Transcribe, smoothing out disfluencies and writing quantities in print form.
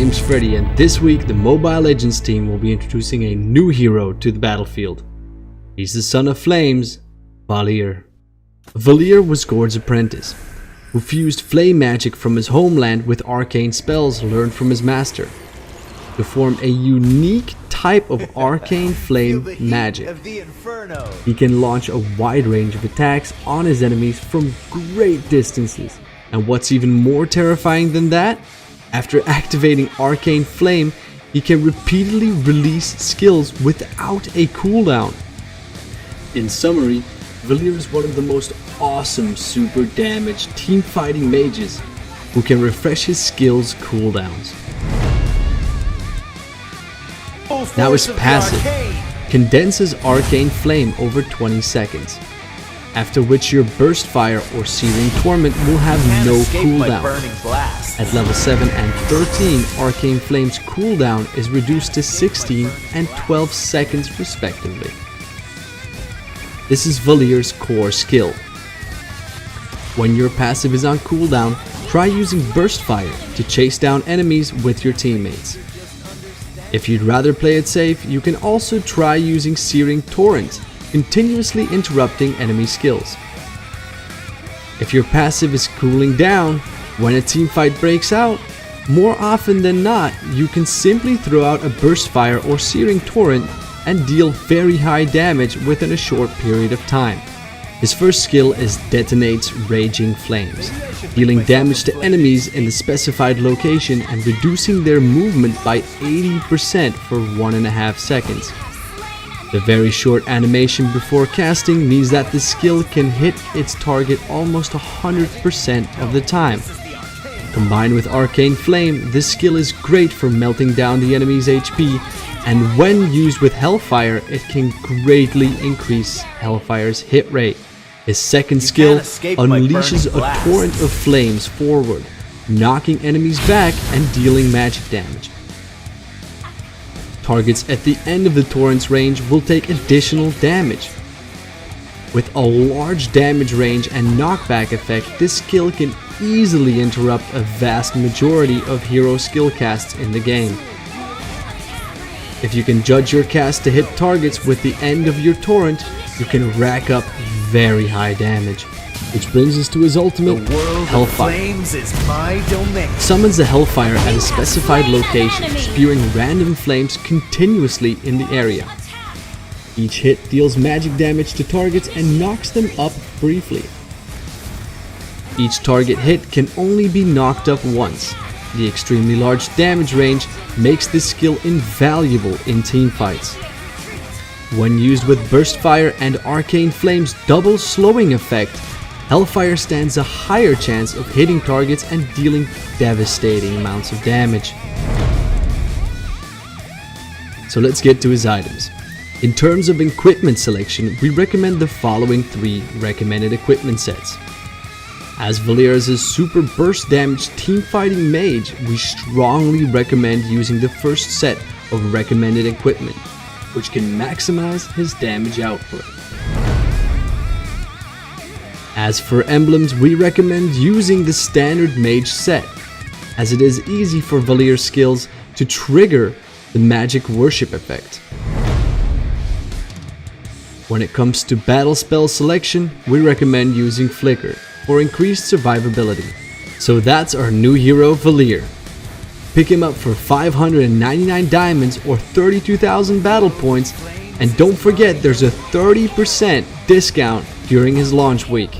name's Freddy, and this week the Mobile Legends team will be introducing a new hero to the battlefield. He's the son of flames, Valir. Valir was Gord's apprentice, who fused flame magic from his homeland with arcane spells learned from his master, to form a unique type of arcane flame magic. He can launch a wide range of attacks on his enemies from great distances. And what's even more terrifying than that? After activating Arcane Flame, he can repeatedly release skills without a cooldown. In summary, Valir is one of the most awesome super damage team fighting mages who can refresh his skills cooldowns. Now his passive condenses Arcane Flame over 20 seconds, after which your Burst Fire or Searing Torment will have no cooldown. At level 7 and 13, Arcane Flame's cooldown is reduced to 16 and 12 seconds respectively. This is Valir's core skill. When your passive is on cooldown, try using Burst Fire to chase down enemies with your teammates. If you'd rather play it safe, you can also try using Searing Torrent, continuously interrupting enemy skills. If your passive is cooling down, when a teamfight breaks out, more often than not, you can simply throw out a Burst Fire or Searing Torrent and deal very high damage within a short period of time. His first skill is Detonates Raging Flames, dealing damage to enemies in the specified location and reducing their movement by 80% for 1.5 seconds. The very short animation before casting means that the skill can hit its target almost 100% of the time. Combined with Arcane Flame, this skill is great for melting down the enemy's HP, and when used with Hellfire, it can greatly increase Hellfire's hit rate. His second skill unleashes a torrent of flames forward, knocking enemies back and dealing magic damage. Targets at the end of the torrent's range will take additional damage. With a large damage range and knockback effect, this skill can easily interrupt a vast majority of hero skill casts in the game. If you can judge your cast to hit targets with the end of your torrent, you can rack up very high damage. Which brings us to his ultimate, Hellfire. Summons the Hellfire at a specified location, spewing random flames continuously in the area. Each hit deals magic damage to targets and knocks them up briefly. Each target hit can only be knocked up once. The extremely large damage range makes this skill invaluable in teamfights. When used with Burst Fire and Arcane Flame's double slowing effect, Hellfire stands a higher chance of hitting targets and dealing devastating amounts of damage. So let's get to his items. In terms of equipment selection, we recommend the following 3 recommended equipment sets. As Valir is a super burst damage teamfighting mage, we strongly recommend using the first set of recommended equipment, which can maximize his damage output. As for emblems, we recommend using the standard mage set, as it is easy for Valir's skills to trigger the magic worship effect. When it comes to battle spell selection, we recommend using Flicker for increased survivability. So that's our new hero Valir. Pick him up for 599 diamonds or 32,000 battle points, and don't forget there's a 30% discount during his launch week.